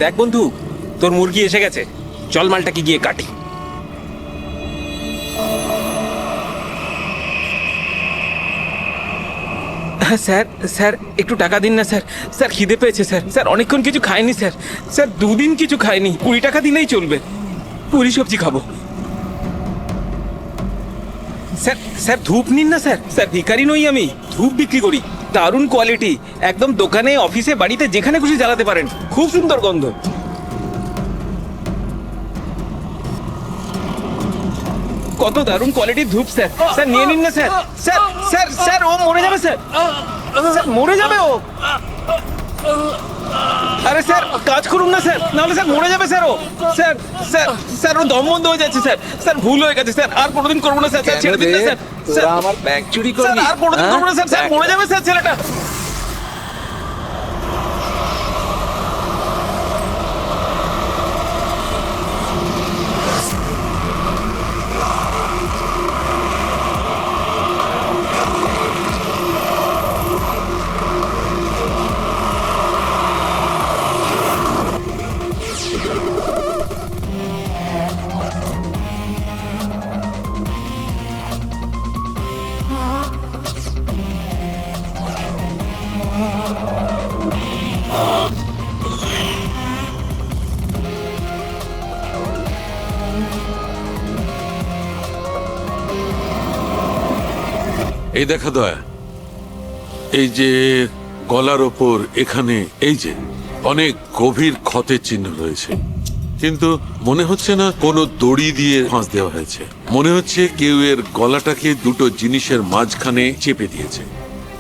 দেখ বন্ধু, তোর মুরগি এসে গেছে, চল মালটাকে গিয়ে কাটি। হ্যাঁ স্যার, স্যার একটু টাকা দিন না স্যার। স্যার খিদে পেয়েছে স্যার। স্যার অনেকক্ষণ কিছু খাইনি স্যার। স্যার 2 দিন কিছু খাইনি, 20 টাকা দিলেই চলবে, পুরি সবজি খাবো। স্যার, স্যার ধূপ নিন না স্যার। স্যার ভিখারি নই আমি, ধূপ বিক্রি করি, দারুণ কোয়ালিটি, একদম দোকানে, অফিসে, বাড়িতে যেখানে খুশি জ্বালাতে পারেন, খুব সুন্দর গন্ধ। কত দারুণ কোয়ালিটির ধূপ স্যার। স্যার নিয়ে নিন না স্যার। স্যার স্যার স্যার ও মরে যাবে স্যার। স্যার মরে যাবে ও। আরে স্যার কাজ করুন না স্যার, নাহলে স্যার মরে যাবে স্যার ও। স্যার স্যার স্যার ও দম বন্ধ হয়ে যাচ্ছে স্যার। স্যার ভুল হয়ে গেছে স্যার, আর কোনোদিন করবো না স্যার। স্যার ছেড়ে দিন না স্যার। স্যার আমার ব্যাগ চুরি স্যার করবি? আর কোনোদিন করবো না স্যার। স্যার মরে যাবে স্যার ছেলেটা। এই দেখা দয়া, এই যে গলার ওপর এখানে এই যে অনেক গভীর ক্ষতের চিহ্ন রয়েছে, কিন্তু মনে হচ্ছে না কোনো দড়ি দিয়ে ফাঁস দেওয়া হয়েছে। মনে হচ্ছে কেউ এর গলাটাকে দুটো জিনিসের মাঝখানে চেপে দিয়েছে।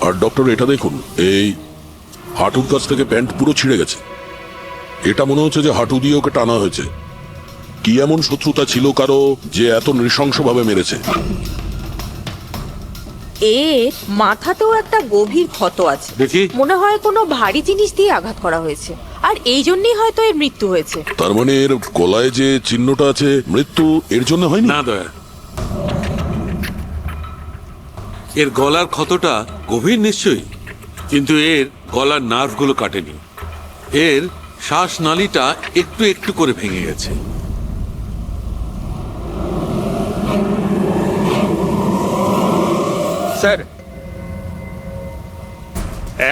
আর ডক্টর এটা দেখুন, এই হাঁটুর কাছ থেকে প্যান্ট পুরো ছিঁড়ে গেছে। এটা মনে হচ্ছে যে হাঁটু দিয়ে ওকে টানা হয়েছে। কি এমন শত্রুতা ছিল কারো যে এত নৃশংসভাবে মেরেছে? এর মাথাতেও একটা গভীর ক্ষত আছে, দেখি। মনে হয় কোনো ভারী জিনিস দিয়ে আঘাত করা হয়েছে, আর এই জন্যই হয়তো এর মৃত্যু হয়েছে। তার মানে এর গলায় যে চিহ্নটা আছে, মৃত্যু এর জন্য হয়নি? না দয়া, এর গলার ক্ষতটা গভীর নিশ্চয়ই, কিন্তু এর গলার নার্ভগুলো কাটেনি। এর শ্বাসনালীটা একটু একটু করে ভেঙে গেছে। স্যার,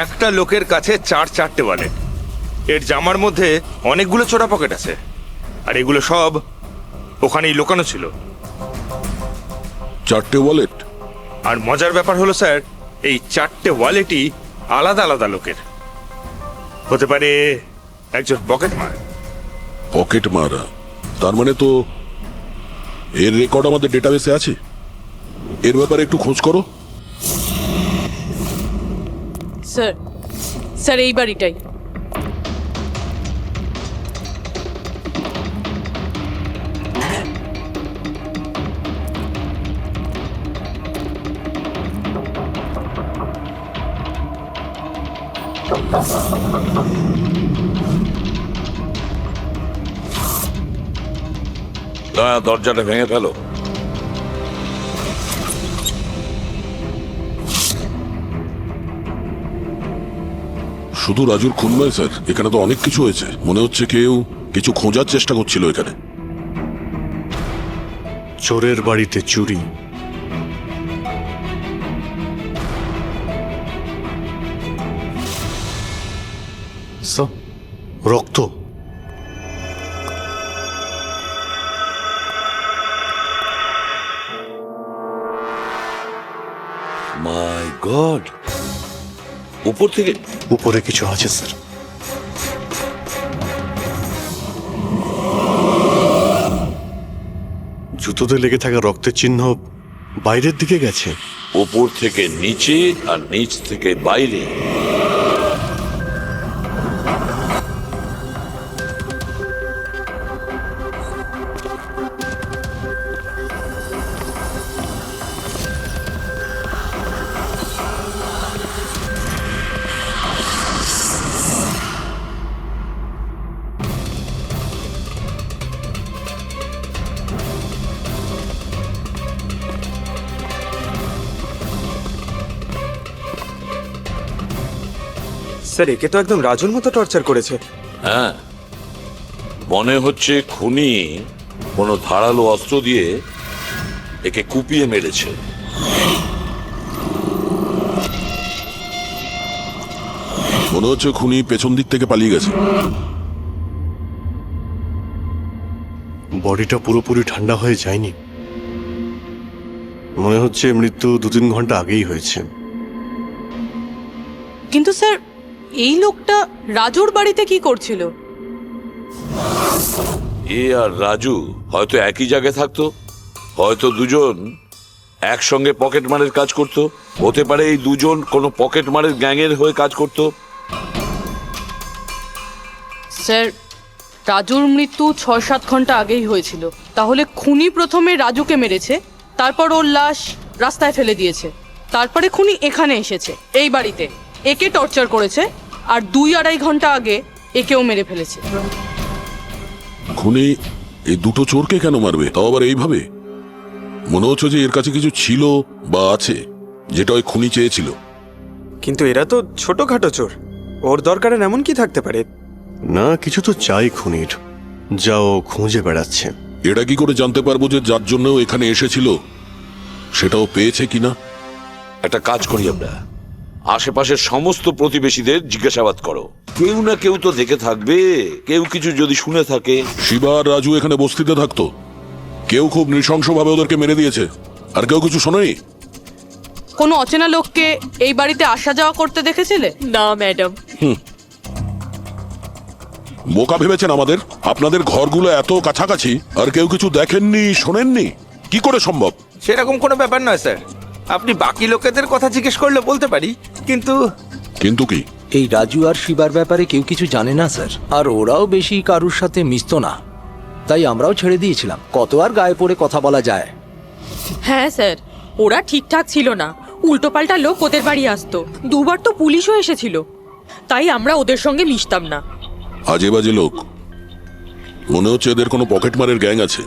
একটা লোকের কাছে 4 ওয়ালেট, এর জামার মধ্যে অনেকগুলো চোরা পকেট আছে, আর এগুলো সব ওখানেই লুকানো ছিল। 4টে ওয়ালেট? আর মজার ব্যাপার হলো স্যার, এই 4টে ওয়ালেটই আলাদা আলাদা লোকের। হতে পারে একজন পকেট মার। পকেট মারা? তার মানে তো এর রেকর্ড আমাদের ডেটাবেসে আছে। এর ব্যাপারে একটু খোঁজ করো। স্যার, স্যার এই বাড়িটাই। দয়া, দরজাটা ভেঙে ফেলো। শুধু রাজুর খুন নয় স্যার, এখানে তো অনেক কিছু হয়েছে। মনে হচ্ছে কেউ কিছু খোঁজার চেষ্টা করছিল এখানে। চোরের বাড়িতে চুরি, রক্ত। মাই গড, উপর থেকে? উপরে কিছু আছে স্যার। জুতোতে লেগে থাকা রক্তের চিহ্ন বাইরের দিকে গেছে। উপর থেকে নিচে আর নিচ থেকে বাইরে। স্যার, একে তো একদম রাজুর মতো টর্চার করেছে। হ্যাঁ, মনে হচ্ছে খুনি কোনো ধারালো অস্ত্র দিয়ে একে কুপিয়ে মেরেছে। মনে হচ্ছে খুনি পেছন দিক থেকে পালিয়ে গেছে। বডিটা পুরোপুরি ঠান্ডা হয়ে যায়নি। মনে হচ্ছে মৃত্যু 2-3 ঘন্টা আগেই হয়েছে। কিন্তু স্যার, এই লোকটা রাজুর বাড়িতে কি করছিল? এ আর রাজু হয়তো একই জায়গায় থাকতো, হয়তো দুজন একসঙ্গে পকেট মারের কাজ করতো, হতে পারে এই দুজন কোনো পকেট মারের গ্যাংয়ের হয়ে কাজ করতো। স্যার, রাজুর মৃত্যু 6-7 ঘন্টা আগেই হয়েছিল। তাহলে খুনি প্রথমে রাজুকে মেরেছে, তারপর ওর লাশ রাস্তায় ফেলে দিয়েছে, তারপরে খুনি এখানে এসেছে এই বাড়িতে, একে টর্চার করেছে, আর 2-2.5 ঘন্টা আগে একেও মেরে ফেলেছে। খুনি এই দুটো চোরকে কেন মারবে, তাও আবার এইভাবে? মনে হচ্ছে যে এর কাছে কিছু ছিল বা আছে, যেটা ওই খুনি চেয়েছিল। কিন্তু এরা তো ছোটখাটো চোর, ওর দরকারে এমন কি থাকতে পারে? না, কিছু তো চাই খুনির, যাও খুঁজে বেড়াচ্ছে। এটা কি করে জানতে পারবো যে যার জন্য ও এখানে এসেছিল সেটাও পেয়েছে কিনা? একটা কাজ করি আমরা, আশেপাশের সমস্ত প্রতিবেশীদের জিজ্ঞাসাবাদ করো, কেউ না কেউ তো দেখে থাকবে, কেউ কিছু যদি শুনে থাকে। শিবা আর রাজু এখানে বস্তিতে থাকতো, কেউ খুব নৃশংসভাবে ওদেরকে মেরে দিয়েছে, আর কেউ কিছু শোনেনি। কোনো অচেনা লোককে এই বাড়িতে আসা যাওয়া করতে দেখেছিলে? না ম্যাডাম। বোকা ভেবেছেন আমাদের? আপনাদের ঘরগুলো এত কাছাকাছি আর কেউ কিছু দেখেননি, শোনেননি? কি করে সম্ভব? সেরকম কোনো ব্যাপার নয় স্যার, আপনি বাকি লোকেদের কথা জিজ্ঞেস করলে বলতে পারি, কিন্তু কিন্তু কি? এই রাজু আর শিবার ব্যাপারে কেউ কিছু জানে না স্যার, আর ওরাও বেশি কারুর সাথে মিশতো না, তাই আমরাও ছেড়ে দিয়েছিলাম। কত আর গায়ে পড়ে কথা বলা যায়? হ্যাঁ স্যার, ওরা ঠিকঠাক ছিল না, উল্টোপাল্টা লোক ওদের বাড়ি আসতো, 2বার তো পুলিশও এসেছিল, তাই আমরা ওদের সঙ্গে মিশতাম না। আজে বাজে লোক, মনে হচ্ছে এদের কোনো পকেট মারের গ্যাং আছে।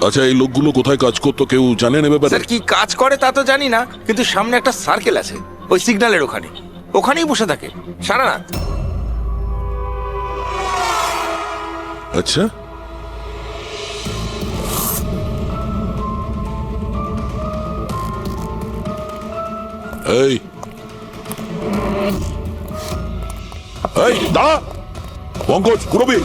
আচ্ছা, এই লোকগুলো কোথায় কাজ করতো কেউ জানেন এ ব্যাপারে? স্যার কি কাজ করে তা তো জানি না, কিন্তু সামনে একটা সার্কেল আছে ওই সিগন্যালের ওখানে, ওখানেই বসে থাকে সারা রাত। আচ্ছা, এই এই দাঁড়া, পঙ্কজ, পুরবি।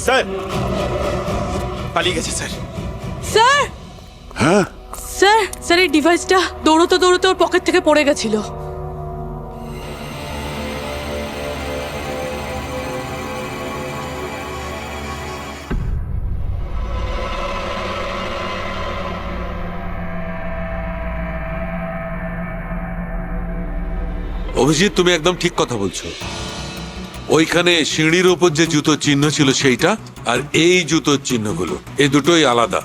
স্যার পালিয়ে গেছে স্যার। স্যার, হ্যাঁ, স্যার, স্যার, এই ডিভাইসটা দৌড়তে দৌড়তে ওর পকেট থেকে পড়ে গেছিল। অভিজিৎ, তুমি একদম ঠিক কথা বলছো। ওইখানে সিঁড়ির ওপর যে জুতোর চিহ্ন ছিল সেইটা, আর এই জুতোর চিহ্নগুলো, এই দুটোই আলাদা।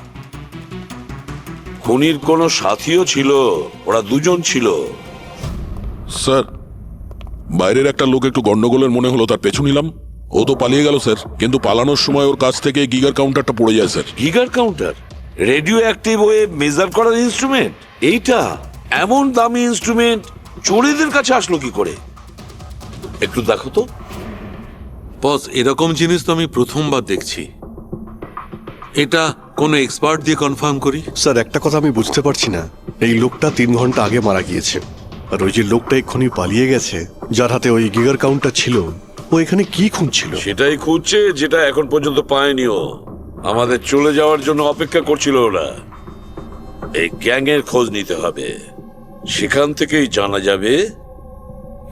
খুনির কোনো সাথীও ছিল, ওরা দুজন ছিল। স্যার, বাইরের একটা লোক একটু গন্ডগোলের মনে হলো, তার পেছু নিলাম। ও তো পালিয়ে গেল স্যার, কিন্তু পালানোর সময় ওর কাছ থেকে গিগার কাউন্টারটা পড়ে যায় sir. Geiger counter, radioactive wave measure করার ইনস্ট্রুমেন্ট, এইটা এমন দামি ইনস্ট্রুমেন্ট চোরেদের কাছে আসলো কি করে? একটু দেখো তো। বস, এরকম জিনিস তো আমি প্রথমবার দেখছি। এটা কোনো এক্সপার্ট দিয়ে কনফার্ম করি। স্যার একটা কথা আমি বুঝতে পারছি না, এই লোকটা 3 ঘন্টা আগে মারা গিয়েছে, আর ওই যে লোকটা এক্ষুনি পালিয়ে গেছে যার হাতে ওই গিগার কাউন্টার ছিল, ও এখানে কি খুঁজছিল? সেটাই খুঁজছে যেটা এখন পর্যন্ত পায়নিও। আমাদের চলে যাওয়ার জন্য অপেক্ষা করছিল ওরা। এই গ্যাংয়ের খোঁজ নিতে হবে, সেখান থেকেই জানা যাবে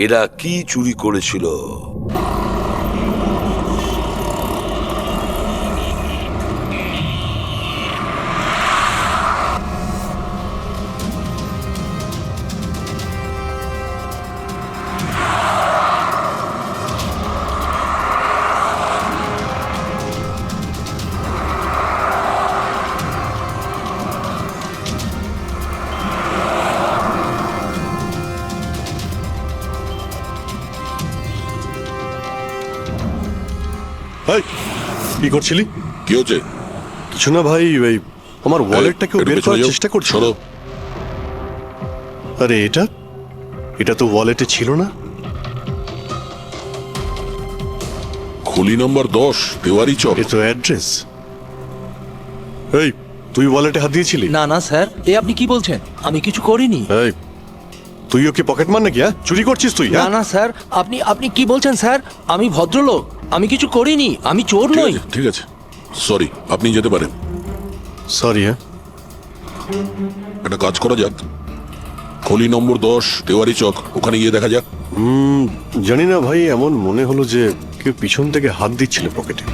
এরা কি চুরি করেছিল। এই, কি করছিলি? কি হচ্ছে? কিছু না ভাই, ওই আমার ওয়ালেটটাকেও একটু বের পেছনে করার যাও। চেষ্টা করছিল। সরো। আরে এটা এটা তো ওয়ালেটে ছিল না। খুলি নম্বর 10, তেওয়ারি চক। এ তো অ্যাড্রেস। এই, তুই ওয়ালেটে হাত দিয়েছিলি? না না স্যার, এ আপনি কি বলছেন? আমি কিছু করিনি। এই, তুইও কি পকেট মার নাকি? হ্যাঁ, চুরি করছিস তুই? না হ্যাঁ? না স্যার, আপনি আপনি কি বলছেন স্যার? আমি ভদ্রলোক, আমি কিছু করিনি, আমি চোর ঠিক নই। আছে, ঠিক আছে, সরি, আপনি যেতে পারেন। সরি। হ্যাঁ, একটা কাজ করা যাক, খলি নম্বর 10, তেওয়ারি চক, ওখানে গিয়ে দেখা যাক। জানি না ভাই, এমন মনে হলো যে কেউ পিছন থেকে হাত দিচ্ছিল পকেটে।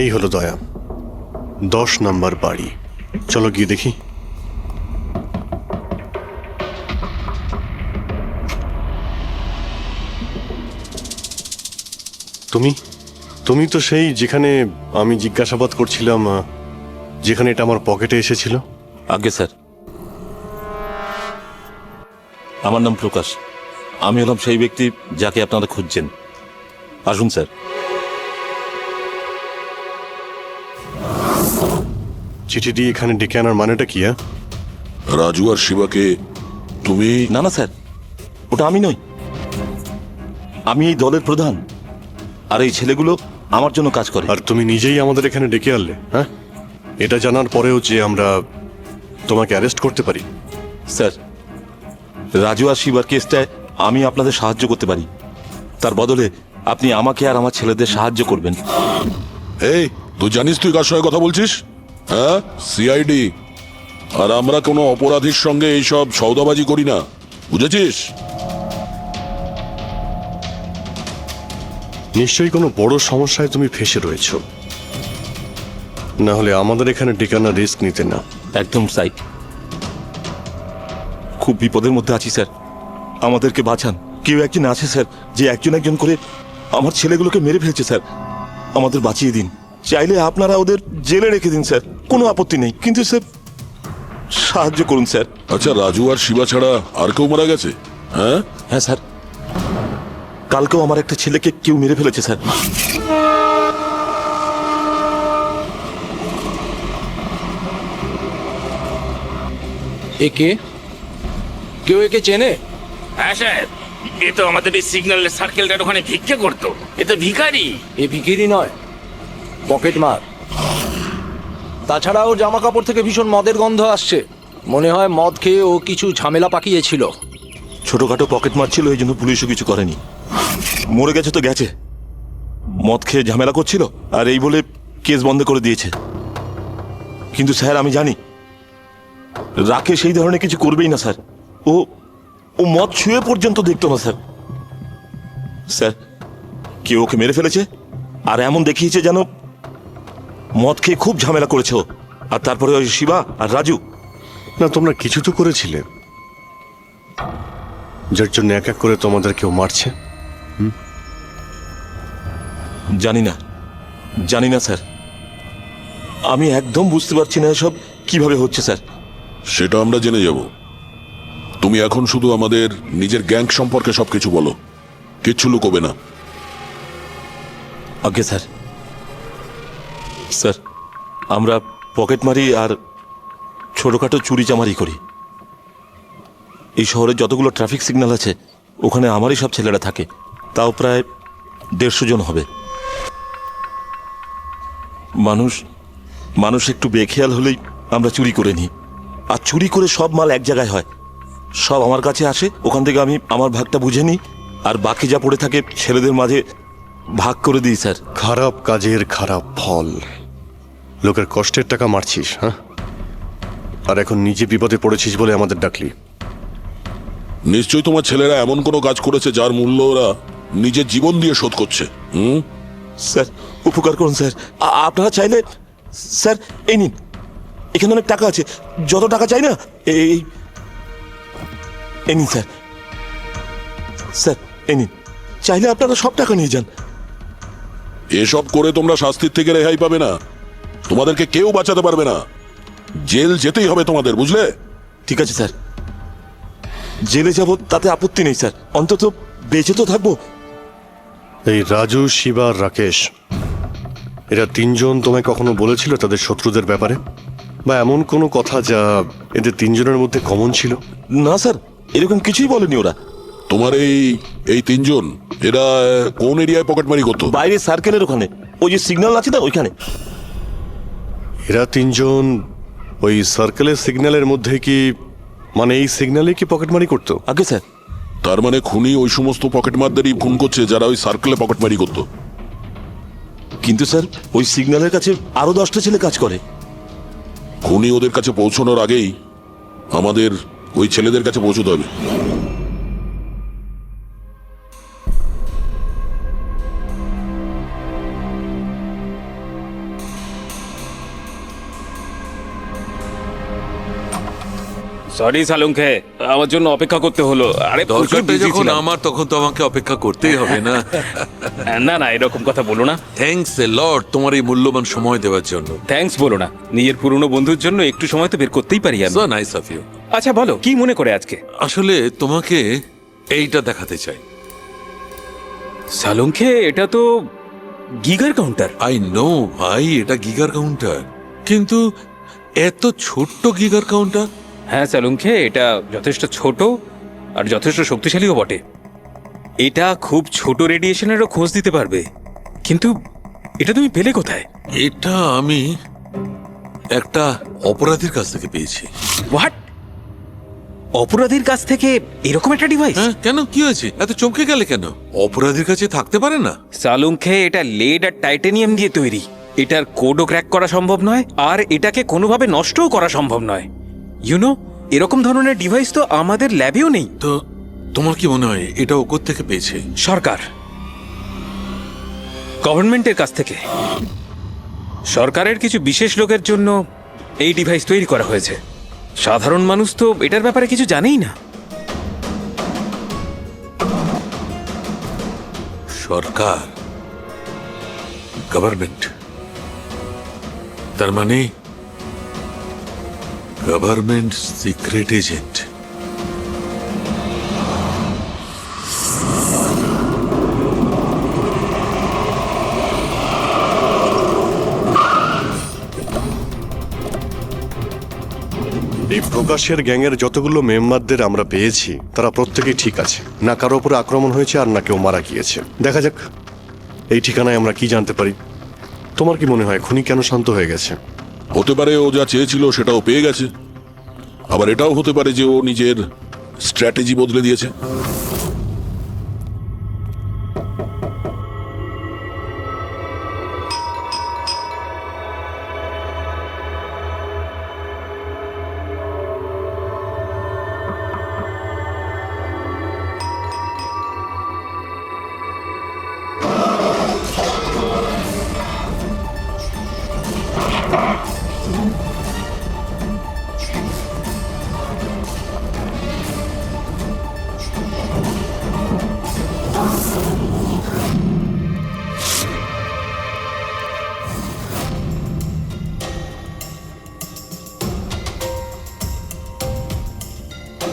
এই হলো দয়া, 10 নম্বর বাড়ি। চলো গিয়ে দেখি। তুমি তুমি তো সেই যেখানে আমি জিজ্ঞাসাবাদ করছিলাম, যেখানে এটা আমার পকেটে এসেছিল। আগে স্যার, আমার নাম প্রকাশ। আমি হলাম সেই ব্যক্তি যাকে আপনারা খুঁজছেন। আসুন স্যার। চিঠি দিয়ে এখানে ডেকে আনার মানেটা কি? রাজু আর শিবাকে তুমি? না না স্যার, ওটা আমি নই। আমি এই দলের প্রধান, আর এই ছেলেগুলো আমার জন্য কাজ করে। আর তুমি নিজেই আমাদের এখানে ডেকে আনলে? হ্যাঁ, এটা জানার পরেও যে আমরা তোমাকে অ্যারেস্ট করতে পারি? স্যার, রাজু আর শিবার কেসটায় আমি আপনাদের সাহায্য করতে পারি। তার বদলে আপনি আমাকে আর আমার ছেলেদের সাহায্য করবেন। এই, তুই জানিস তুই কার সঙ্গে কথা বলছিস? হ্যাঁ, সিআইডি। আর আমরা কোনো অপরাধীর সঙ্গে এইসব সৌদাবাজি করি না, বুঝেছিস? নিশ্চয়ই কোনো বড় সমস্যায় তুমি ফেসে রয়েছো, না হলে আমাদের এখানে ডেকে আনার রিস্ক নিতে না। একদম তাই। খুব বিপদের মধ্যে আছি স্যার, আমাদেরকে বাঁচান। কেউ একজন আছে স্যার, যে একজন একজন করে আমার ছেলেগুলোকে মেরে ফেলছে স্যার। আমাদের বাঁচিয়ে দিন। চাইলে আপনারা ওদের জেলে রেখে দিন স্যার, কোনো আপত্তি নেই, কিন্তু স্যার সাহায্য করুন স্যার। আচ্ছা, রাজু আর শিবা ছাড়া আর কেউ মারা গেছে? হ্যাঁ হ্যাঁ স্যার, কালকেও আমার একটা ছেলেকে কেউ মেরে ফেলেছে স্যার। একে কেউ একে চেনে? হ্যাঁ স্যার, এ তো আমাদের এই সিগন্যালের সার্কেলটার ওখানে ভিক্ষে করতো। এ তো ভিখারি। এ ভিখিরি নয়, পকেট মার। তাছাড়া ওর জামা কাপড় থেকে ভীষণ মদের গন্ধ আসছে। মনে হয় মদ খেয়ে ও কিছু ঝামেলা পাকিয়েছিল। ছোটখাটো পকেট মারছিল, এই জন্য পুলিশও কিছু করেনি। মরে গেছে তো গেছে, মদ খেয়ে ঝামেলা করছিল আর এই বলে কেস বন্ধ করে দিয়েছে। কিন্তু স্যার আমি জানি রাকে সেই ধরনের কিছু করবেই না স্যার। ও ও মদ ছুঁয়ে পর্যন্ত দেখতো না স্যার। স্যার, কেউ ওকে মেরে ফেলেছে আর এমন দেখিয়েছে যেন মদ খেয়ে খুব ঝামেলা করেছে ও। আর তারপরে ওই শিবা আর রাজু। না, তোমরা কিছু তো করেছিলে, যার জন্য এক এক করে তোমাদের কেউ মারছে। জানি না, জানি না স্যার, আমি একদম বুঝতে পারছি না এসব কিভাবে হচ্ছে স্যার। সেটা আমরা জেনে যাব। তুমি এখন শুধু আমাদের নিজের গ্যাং সম্পর্কে সবকিছু বলো, কিচ্ছু লুকোবে না। আজ্ঞে স্যার। স্যার, আমরা পকেটমারি আর ছোটখাটো চুরি চামারি করি। এই শহরে যতগুলো ট্রাফিক সিগন্যাল আছে ওখানে আমারই সব ছেলেরা থাকে, তাও প্রায় 150 জন হবে। মানুষ একটু বেখেয়াল হলেই আমরা চুরি করে নিই, আর চুরি করে সব মাল এক জায়গায় হয়, সব আমার কাছে আসে, ওখান থেকে আমি আমার ভাগটা বুঝে নিই, আর বাকি যা পড়ে থাকে ছেলেদের মাঝে ভাগ করে দিই স্যার। খারাপ কাজের খারাপ ফল। লোকের কষ্টের টাকা মারছিস, হ্যাঁ? আর এখন নিজে বিপদে পড়েছিস বলে আমাদের ডাকলি। নিশ্চয়ই তোমার ছেলেরা এমন কোনো কাজ করেছে যার মূল্য ওরা নিজের জীবন দিয়ে শোধ করছে। স্যার, উপকার করুন স্যার। আপনারা চাইলে স্যার এই নিন, এখানে অনেক টাকা আছে, যত টাকা চাই না এই নিন স্যার। স্যার এই নিন, চাইলে আপনারা সব টাকা নিয়ে যান। এসব করে তোমরা শাস্তির থেকে রেহাই পাবে না, তোমাদেরকে কেউ বাঁচাতে পারবে না। জেল যেতেই হবে তোমাদের, বুঝলে? ঠিক আছে স্যার, জেলে যাব তাতে আপত্তি নেই স্যার, অন্তত বেঁচে তো থাকবো। এই রাজু, শিবা, রাকেশ, এরা তিনজন তোমায় কখনো বলেছিল তাদের শত্রুদের ব্যাপারে, বা এমন কোনো কথা যা এদের তিনজনের মধ্যে কমন ছিল? না স্যার, এরকম কিছুই বলেনি ওরা। তোমার এই তিনজন এরা কোন এরিয়ায় পকেটমারি করতো? বাইরে সার্কেলের ওখানে, ওই যে সিগন্যাল আছে না ওইখানে। এরা তিনজন ওই সার্কেলের সিগন্যালের মধ্যে কি, মানে এই সিগন্যালে কি পকেটমারি করতো? আগে স্যার। তার মানে খুনি ওই সমস্ত পকেটমারদেরই খুন করছে যারা ওই সার্কেলে পকেটমারি করতো। কিন্তু স্যার ওই সিগন্যালের কাছে আরো 10টা ছেলে কাজ করে। খুনি ওদের কাছে পৌঁছানোর আগেই আমাদের ওই ছেলেদের কাছে পৌঁছতে হবে। সরি সালুঙ্কে, আমার জন্য অপেক্ষা করতে হলো। আরে প্রচুর দরকারটা busy যখন ছিলাম। আমার, তখন তো আমাকে অপেক্ষা করতেই হবে না? না না, এরকম কথা বলো না। থ্যাঙ্কস এ লট তোমার এই মূল্যবান সময় দেওয়ার জন্য। থ্যাঙ্কস বলো না, নিজের পুরনো বন্ধুর জন্য একটু সময় তো বের করতেই পারি আমি। So nice of you. আচ্ছা বলো, কি মনে করে আজকে? আসলে তোমাকে এইটা দেখাতে চাই। সালুঙ্কে, এটা তো গিগার কাউন্টার। আই নো ভাই, এটা গিগার কাউন্টার, কিন্তু এত ছোট্ট গিগার কাউন্টার। হ্যাঁ সালুঙ্কে, এটা যথেষ্ট ছোট আর যথেষ্ট শক্তিশালীও বটে। এটা খুব ছোট রেডিয়েশনেরও খোঁজ দিতে পারবে। কিন্তু এটা তুমি পেলে কোথায়? এটা আমি একটা অপরাধীর কাছ থেকে পেয়েছি। হোয়াট? অপরাধীর কাছ থেকে এরকম একটা ডিভাইস? হ্যাঁ, কেন, কি হয়েছে? এত চমকে গেলে কেন? অপরাধীর কাছে থাকতে পারে না? সালুঙ্কে, এটা লেড আর টাইটানিয়াম দিয়ে তৈরি। এটার কোডও ক্র্যাক করা সম্ভব নয়, আর এটাকে কোনোভাবে নষ্টও করা সম্ভব নয়। ইউনো, এরকম ধরনের ডিভাইস তো আমাদের ল্যাবেও নেই। তো তোমার কি মনে হয় এটা ও কোত্থেকে পেয়েছে? সরকার, গভর্নমেন্টের কাছ থেকে। সরকারের কিছু বিশেষ লোকের জন্য এই ডিভাইস তৈরি করা হয়েছে। সাধারণ মানুষ তো এটার ব্যাপারে কিছু জানেই না। সরকার, গভর্নমেন্ট, তার মানে গভর্নমেন্ট সিক্রেট এজেন্ট। এই প্রকাশের গ্যাংয়ের যতগুলো মেম্বারদের আমরা পেয়েছি তারা প্রত্যেকেই ঠিক আছে, না কারো উপরে আক্রমণ হয়েছে আর না কেউ মারা গিয়েছে। দেখা যাক এই ঠিকানায় আমরা কি জানতে পারি। তোমার কি মনে হয় খুনি কেন শান্ত হয়ে গেছে? হতে পারে ও যা চেয়েছিল সেটাও পেয়ে গেছে, আবার এটাও হতে পারে যে ও নিজের স্ট্র্যাটেজি বদলে দিয়েছে।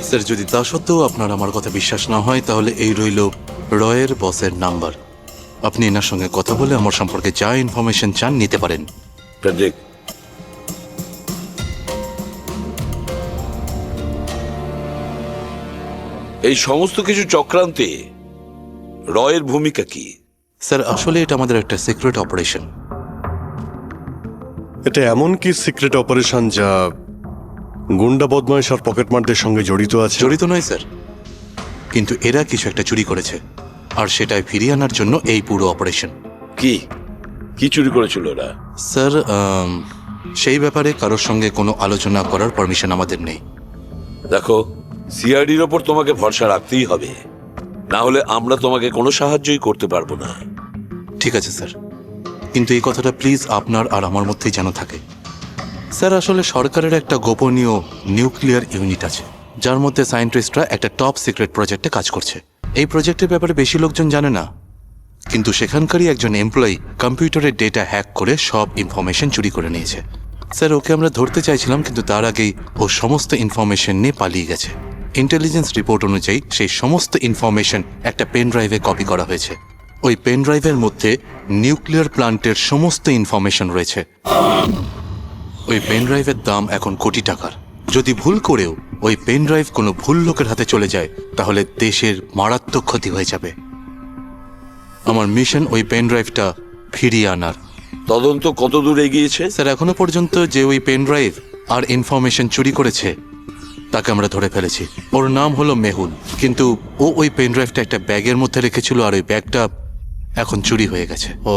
স্যার যদি তা সত্ত্বেও আপনার আমার কথা বিশ্বাস না হয় তাহলে এই রইল রয়ের বসের নাম্বার। আপনি এনার সঙ্গে কথা বলে আমার সম্পর্কে যা ইনফরমেশন চান নিতে পারেন। ফ্রেডরিক, এই সমস্ত কিছু চক্রান্তে রয়ের ভূমিকা কি? স্যার আসলে এটা আমাদের একটা সিক্রেট অপারেশন। এটা এমন কি সিক্রেট অপারেশন যা গুন্ডা বদমাইশ আর পকেটমারদের সঙ্গে জড়িত আছে? জড়িত নয় স্যার, কিন্তু এরা কিছু একটা চুরি করেছে আর সেটাই ফিরিয়ে আনার জন্য এই পুরো অপারেশন। কি কি চুরি করেছিল ওরা? স্যার সেই ব্যাপারে কারোর সঙ্গে কোনো আলোচনা করার পারমিশন আমাদের নেই। দেখো, সিআইডির ওপর তোমাকে ভরসা রাখতেই হবে, না হলে আমরা তোমাকে কোনো সাহায্যই করতে পারবো না। ঠিক আছে স্যার, কিন্তু এই কথাটা প্লিজ আপনার আর আমার মধ্যেই যেন থাকে। স্যার আসলে সরকারের একটা গোপনীয় নিউক্লিয়ার ইউনিট আছে যার মধ্যে সায়েন্টিস্টরা একটা টপ সিক্রেট প্রজেক্টে কাজ করছে। এই প্রজেক্টের ব্যাপারে বেশি লোকজন জানে না, কিন্তু সেখানকারই একজন এমপ্লয়ি কম্পিউটারের ডেটা হ্যাক করে সব ইনফরমেশন চুরি করে নিয়েছে। স্যার ওকে আমরা ধরতে চাইছিলাম, কিন্তু তার আগেই ও সমস্ত ইনফরমেশন নিয়ে পালিয়ে গেছে। ইন্টেলিজেন্স রিপোর্ট অনুযায়ী সেই সমস্ত ইনফরমেশন একটা পেন ড্রাইভে কপি করা হয়েছে। ওই পেন ড্রাইভের মধ্যে নিউক্লিয়ার প্ল্যান্টের সমস্ত ইনফরমেশন রয়েছে। ওই পেন ড্রাইভের দাম এখন কোটি টাকার। যদি ভুল করেও ওই পেন ড্রাইভ কোনো ভুল লোকের হাতে চলে যায় তাহলে দেশের মারাত্মক ক্ষতি হয়ে যাবে। আমার মিশন ওই পেন ড্রাইভটা ফিরিয়ে আনার। তদন্ত কত দূর এগিয়েছে? স্যার এখনো পর্যন্ত যে ওই পেন ড্রাইভ আর ইনফরমেশন চুরি করেছে তাকে আমরা ধরে ফেলেছি। ওর নাম হলো মেহুল, কিন্তু ও ওই পেন ড্রাইভটা একটা ব্যাগের মধ্যে রেখেছিল আর ওই ব্যাগটা এখন চুরি হয়ে গেছে। ও,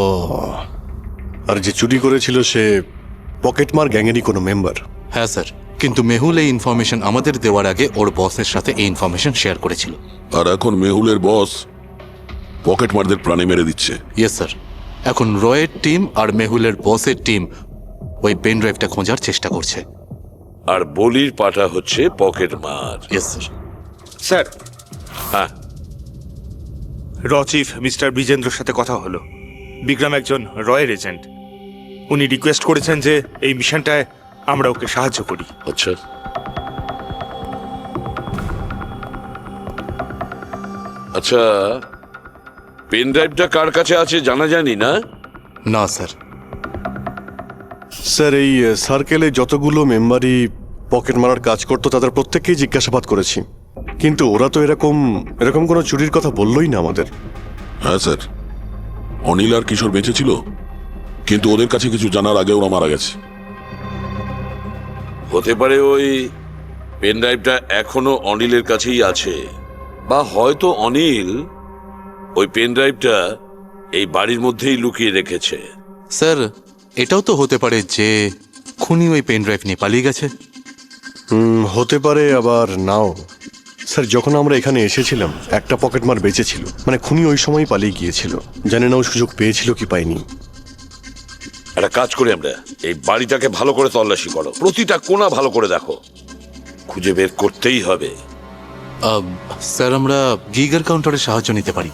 আর যে চুরি করেছিল সে পকেটমার গ্যাংয়েরই কোনো মেম্বার? হ্যাঁ স্যার, কিন্তু মেহুল এই ইনফরমেশন আমাদের দেওয়ার আগে ওর বসের সাথে এই ইনফরমেশন শেয়ার করেছিল। আর এখন মেহুলের বস পকেটমারদের প্রাণে মেরে দিচ্ছে। ইয়েস স্যার, এখন রয়ের টিম আর মেহুলের বসের টিম ওই পেন ড্রাইভটা খোঁজার চেষ্টা করছে। আর বলির পাটা হচ্ছে পকেটমার। Yes sir. স্যার, হ্যাঁ, র চিফ মিস্টার বিজেন্দ্রর সাথে কথা হলো। বিক্রম একজন রয়ের এজেন্ট। উনি রিকোয়েস্ট করেছেন যে এই মিশনটায় আমরা ওকে সাহায্য করি। আচ্ছা। আচ্ছা, পেন ড্রাইভটা কার কাছে আছে জানা যায়নি না? না স্যার। স্যার এই সার্কেলে যতগুলো মেম্বারই পকেট মারার কাজ করতো তাদের প্রত্যেককেই জিজ্ঞাসাবাদ করেছি, কিন্তু ওরা তো এরকম কোনো চুরির কথা বললোই না আমাদের। হ্যাঁ স্যার, অনিল আর কিশোর বেঁচে ছিল, কিন্তু ওদের কাছে কিছু জানার আগে ওরা মারা গেছে। হতে পারে ওই পেন ড্রাইভটা এখনো অনিলের কাছেই আছে, বা হয়তো অনিল ওই পেন ড্রাইভটা এই বাড়ির মধ্যেই লুকিয়ে রেখেছে। স্যার এটাও তো হতে পারে যে খুনি ওই পেন ড্রাইভ নিয়ে পালিয়ে গেছে। হতে পারে, আবার নাও। স্যার যখন আমরা এখানে এসেছিলাম একটা পকেটমার বেঁচে ছিল, মানে খুনি ওই সময় পালিয়ে গিয়েছিল। জানি না ও সুযোগ পেয়েছিল কি পায়নি। একটা কাজ করি আমরা, এই বাড়িটাকে ভালো করে তল্লাশি করো, প্রতিটা কোণা ভালো করে দেখো, খুঁজে বের করতেই হবে। স্যার আমরা গিগার কাউন্টারের সাহায্য নিতে পারি।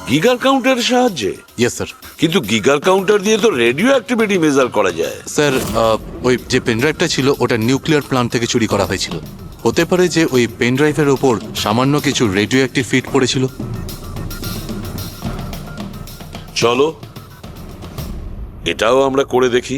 গিগার কাউন্টারের সাহায্যে? Yes sir. কিন্তু গিগার কাউন্টার দিয়ে তো রেডিও অ্যাক্টিভিটি মেজার করা যায়। স্যার ওই যে পেন ড্রাইভটা ছিল ওটা নিউক্লিয়ার প্ল্যান্ট থেকে চুরি করা হয়েছিল। হতে পারে যে ওই পেন ড্রাইভের ওপর সামান্য কিছু রেডিও অ্যাক্টিভ ফিট পড়েছিল। চলো এটাও আমরা করে দেখি।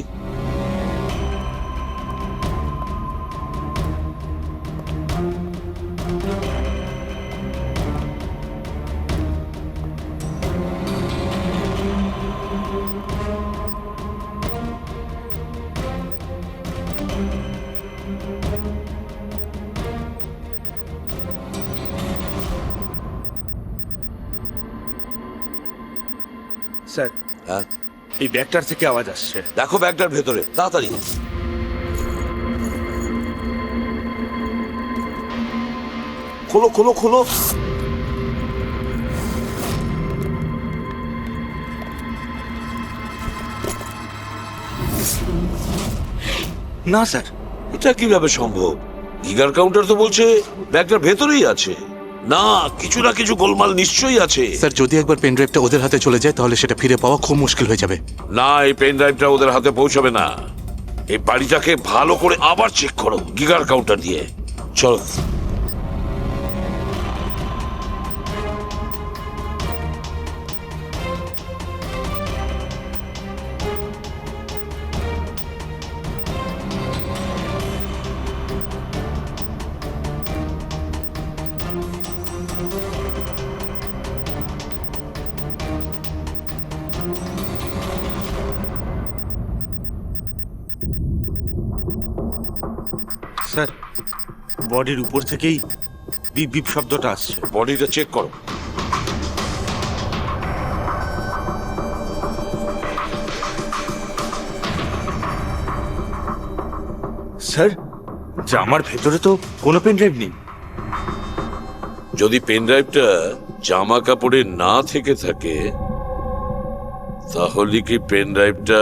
স্যার, হ্যাঁ, এই ব্যাগটার থেকে আওয়াজ আসছে। দেখো ব্যাগটার ভেতরে, তাড়াতাড়ি। খোলো খোলো খোলো। না স্যার, এটা কিভাবে সম্ভব? গিগার কাউন্টার তো বলছে ব্যাগটার ভেতরেই আছে। না, কিছু না কিছু গোলমাল নিশ্চয়ই আছে। স্যার যদি একবার পেন ড্রাইভটা ওদের হাতে চলে যায় তাহলে সেটা ফিরে পাওয়া খুব মুশকিল হয়ে যাবে। না, এই পেন ড্রাইভটা ওদের হাতে পৌঁছাবে না। এই বাড়িটাকে ভালো করে আবার চেক করো গিগার কাউন্টার দিয়ে। চলো। স্যার বডির উপর থেকেই বিপ বিপ শব্দটা আসছে। বডিটা চেক করো। স্যার জামার ভেতরে তো কোনো পেন ড্রাইভ নেই। যদি পেন ড্রাইভটা জামা কাপড়ে না থেকে থাকে তাহলে কি পেন ড্রাইভটা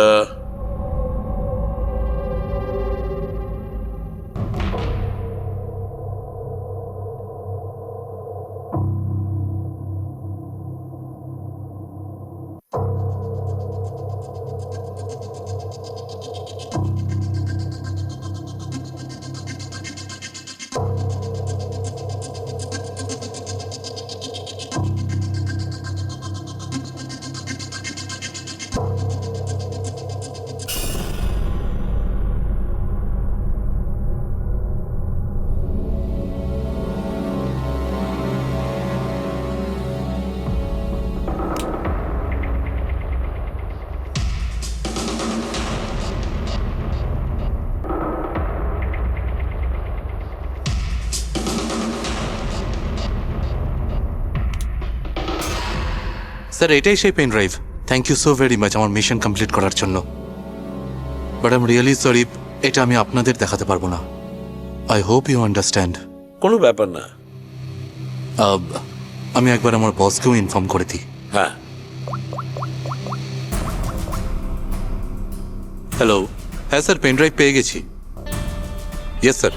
স্যার এটাই সেই pen drive. Thank you so very much আমার মিশন কমপ্লিট করার জন্য। But I am really sorry, এটা আমি আপনাদের দেখাতে পারবো না। I hope you understand. কোনো ব্যাপার না। আমি একবার আমার বসকেও ইনফর্ম করে দিই। হ্যাঁ, হ্যালো। হ্যাঁ স্যার, পেন ড্রাইভ পেয়ে গেছি। ইয়েস স্যার,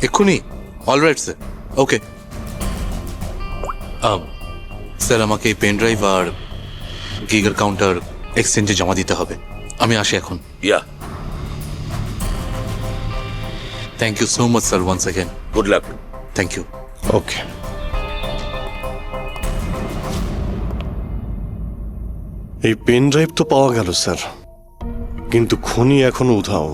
এক্ষুনি। Alright sir, okay. স্যার আমাকে এই পেন ড্রাইভ আর গিগার কাউন্টার এক্সচেঞ্জে জমা দিতে হবে। আমি আসি এখন। Yeah, thank you so much sir, once again. Good luck. Thank you. Okay. এই পেন ড্রাইভ তো পাওয়া গেল স্যার, কিন্তু খুনি এখনো উধাও।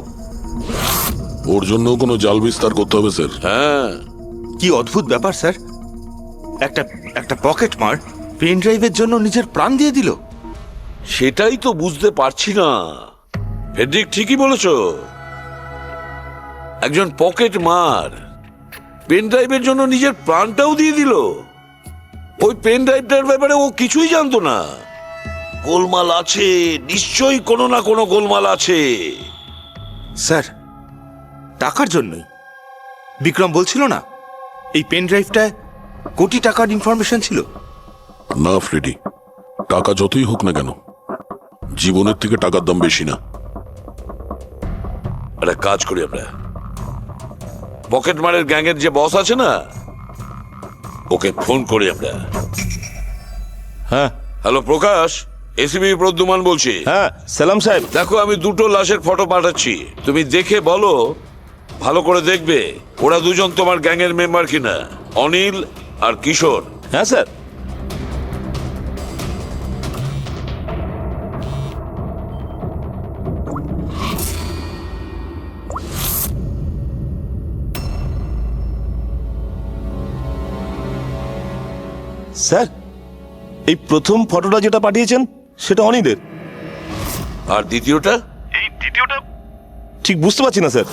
ওর জন্য কোনো জাল বিস্তার করতে হবে স্যার। হ্যাঁ, কি অদ্ভুত ব্যাপার স্যার, একটা একটা পকেট মার পেন ড্রাইভের জন্য নিজের প্রাণ দিয়ে দিল। সেটাই তো বুঝতে পারছি না। ফেডরিক ঠিকই বলেছ, একজন পকেট মার পেন ড্রাইভের জন্য নিজের প্রাণটাও দিয়ে দিল। ওই পেন ড্রাইভটার ব্যাপারে ও কিছুই জানতো না। গোলমাল আছে, নিশ্চয়ই কোনো না কোনো গোলমাল আছে। স্যার টাকার জন্যই বিক্রম বলছিল না এই পেন ড্রাইভটায় কোটি টাকার ইনফরমেশন ছিল। না ফ্রেডি, টাকা যতই হোক না কেন, জীবনের থেকে টাকার দাম বেশি না। একটা কাজ করি আমরা, পকেট মারের গ্যাংয়ের যে বস আছে না, ওকে ফোন করি আমরা। হ্যাঁ হ্যালো প্রকাশ, এসিবি প্রদ্যুমান বলছি। হ্যাঁ সালাম সাহেব। দেখো আমি দুটো লাশের ফটো পাঠাচ্ছি, তুমি দেখে বলো, ভালো করে দেখবে ওরা দুজন তোমার গ্যাংয়ের মেম্বার কিনা, অনিল আর কিশোর। হ্যাঁ স্যার। স্যার এই প্রথম ফটোটা যেটা পাঠিয়েছেন সেটা অনিলের। আর দ্বিতীয়টা? এই দ্বিতীয়টা ঠিক বুঝতে পারছি না স্যার।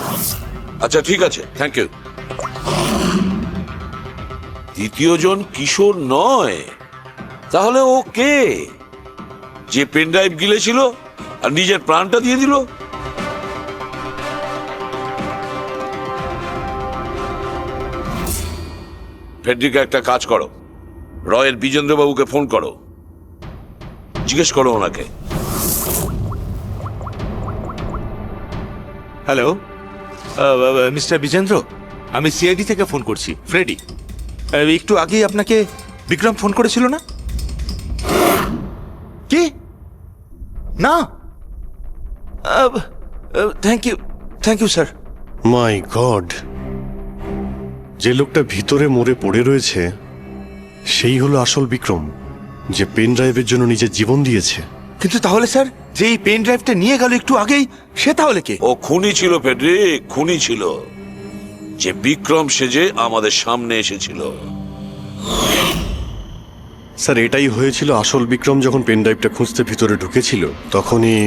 আচ্ছা ঠিক আছে, থ্যাংক ইউ। দ্বিতীয় জন কিশোর নয়, তাহলে ও কে? যে পেন ড্রাইভ গিলেছিল আর নিজের প্রাণটা দিয়ে দিল? ফেডরিকা একটা কাজ করো, রয়ের বিজেন্দ্রবাবুকে ফোন করো, জিজ্ঞেস করো ওনাকে। হ্যালো মিস্টার বিজেন্দ্র, আমি সিআইডি থেকে ফোন করছি, ফ্রেডি। একটু আগেই আপনাকে বিক্রম ফোন করেছিল না? কি না? Thank you sir. My God, যে লোকটা ভিতরে মরে পড়ে রয়েছে সেই হলো আসল বিক্রম, যে পেন ড্রাইভের জন্য নিজের জীবন দিয়েছে। কিন্তু তাহলে স্যার, যে এই পেন ড্রাইভটা নিয়ে গেল একটু আগেই, সে তাহলে কে? ও খুনি ছিল ফেডরিক, খুনি ছিল, যে বিক্রম সেজে আমাদের সামনে এসেছিল। স্যার এটাই হয়েছিল, আসল বিক্রম যখন পেন ড্রাইভটা খুঁজতে ভিতরে ঢুকেছিল তখনই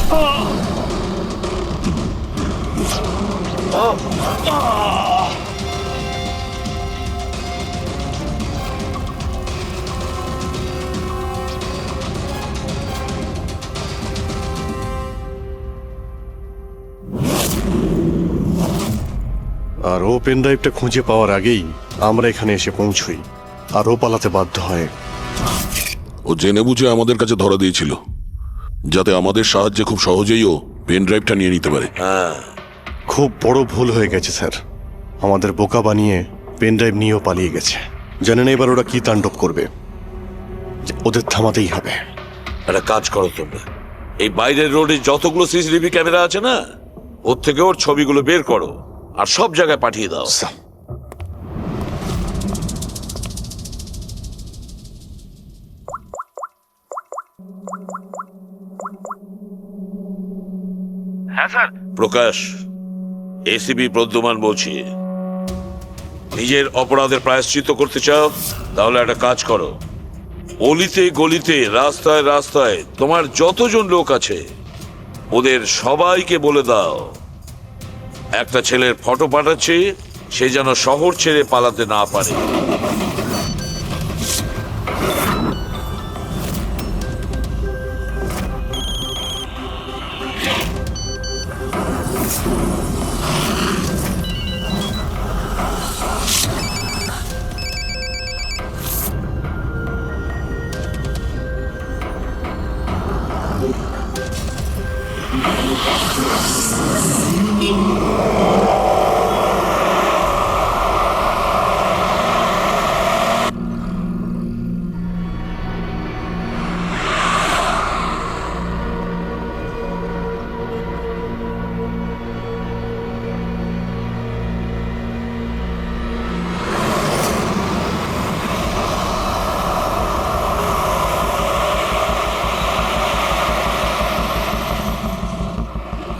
আর ও পেন ড্রাইভটা খুঁজে পাওয়ার আগেই আমরা এখানে এসে পৌঁছই, আর ও পালাতে বাধ্য হয়। ও জেনে বুঝে আমাদের কাছে ধরা দিয়েছিল, যাতে আমাদের সাহায্যে খুব সহজেই ও পেন ড্রাইভটা নিয়ে নিতে পারে। খুব বড় ভুল হয়ে গেছে স্যার, আমাদের বোকা বানিয়ে পেন ড্রাইভ নিয়েও পালিয়ে গেছে। জানেন এবার ওরা কি তাণ্ডব করবে, ওদের থামাতেই হবে। একটা কাজ করো তোমরা, এই বাইরের রোডে যতগুলো সিসিটিভি ক্যামেরা আছে না, ওর থেকে ওর ছবিগুলো বের করো আর সব জায়গায় পাঠিয়ে দাও। হ্যাঁ স্যার। প্রকাশ, এসিপি প্রদ্যুমান বলছি। নিজের অপরাধের প্রায়শ্চিত্ত করতে চাও? তাহলে একটা কাজ করো, অলিতে গলিতে রাস্তায় রাস্তায় তোমার যতজন লোক আছে ওদের সবাইকে বলে দাও একটা ছেলের ফটো পাঠাচ্ছি, সে যেন শহর ছেড়ে পালাতে না পারে।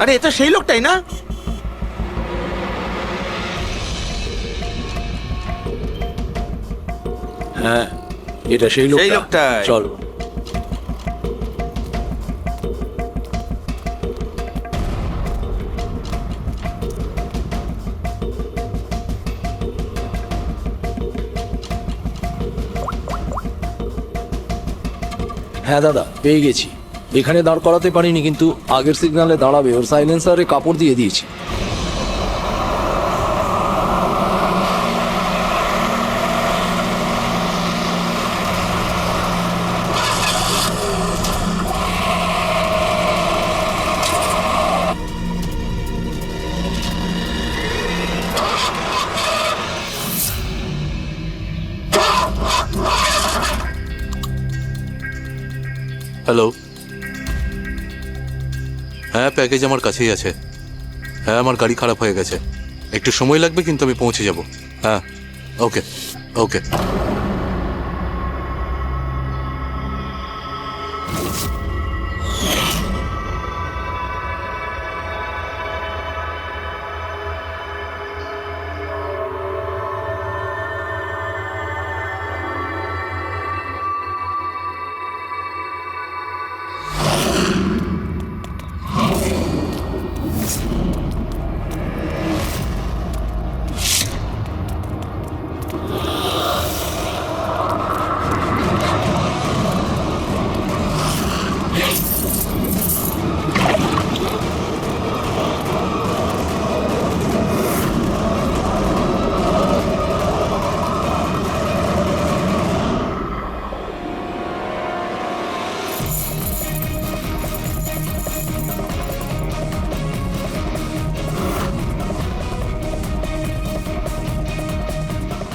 আরে এ তো সেই লোকটাই না? হ্যাঁ, এটা সেই লোকটাই। চল। হ্যাঁ দাদা, পেয়ে গেছি। এখানে দাঁড় করাতে পারিনি, কিন্তু আগের সিগনালে দাঁড়াবে, ওর সাইলেন্সারে কাপড় দিয়ে দিয়েছি। হ্যালো, হ্যাঁ প্যাকেজ আমার কাছেই আছে। হ্যাঁ, আমার গাড়ি খারাপ হয়ে গেছে, একটু সময় লাগবে, কিন্তু আমি পৌঁছে যাব। হ্যাঁ, ওকে ওকে।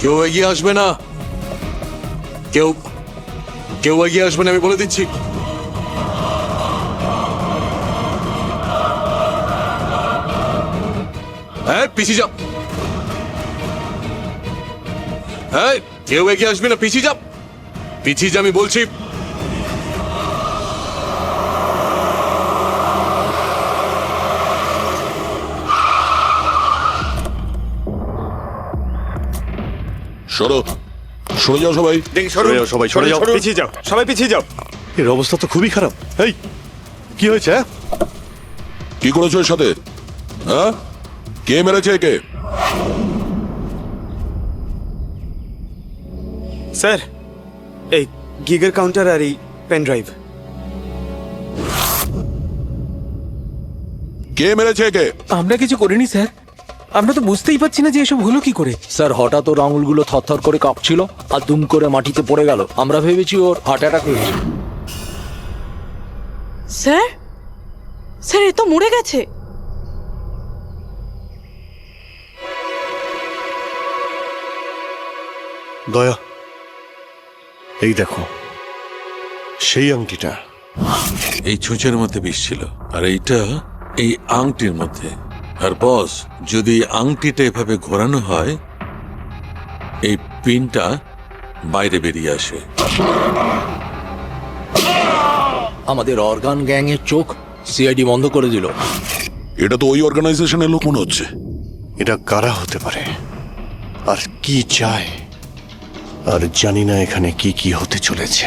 কেউ এগিয়ে আসবে না, কেউ কেউ এগিয়ে আসবে না, আমি বলে দিচ্ছি। হ্যাঁ, পিছিয়ে যাও। হ্যাঁ, কেউ এগিয়ে আসবে না, পিছিয়ে যাও, পিছিয়ে যা, আমি বলছি। সরো, সরে যাও সবাই। দেখি সরে যাও সবাই, সরে যাও। পিছিয়ে যাও, সবাই পিছিয়ে যাও। এর অবস্থা তো খুবই খারাপ। এই কি হয়েছে? কি করেছো এর সাথে? হ্যাঁ, কে মেরেছে একে? স্যার, এই গিগের কাউন্টার আর এই পেন ড্রাইভ। কে মেরেছে একে? আমরা কিছু করিনি স্যার, আমরা তো বুঝতেই পারছি না যে এসব হলো কি করে। স্যার হঠাৎ ওর আঙুলগুলো থরথর করে কাঁপছিল আর দুম করে মাটিতে পড়ে গেল। আমরা ভেবেছি ওর হার্ট অ্যাটাক হয়েছে। স্যার স্যার এ তো মরে গেছে। দয়া, এই দেখো সেই আংটিটা। এই ছুঁচের মধ্যে বিষ ছিল আর এইটা এই আংটির মধ্যে। আর বস, যদি আংটিটা এভাবে ঘোরানো হয় এই পিনটা বাইরে বেরিয়ে আসে। আমাদের অর্গান গ্যাং এর চোখ সিআইডি বন্ধ করে দিল। এটা তো ওই অর্গানাইজেশনের লোক মনে হচ্ছে। এটা কারা হতে পারে আর কি চায়? আর জানি না এখানে কি কি হতে চলেছে।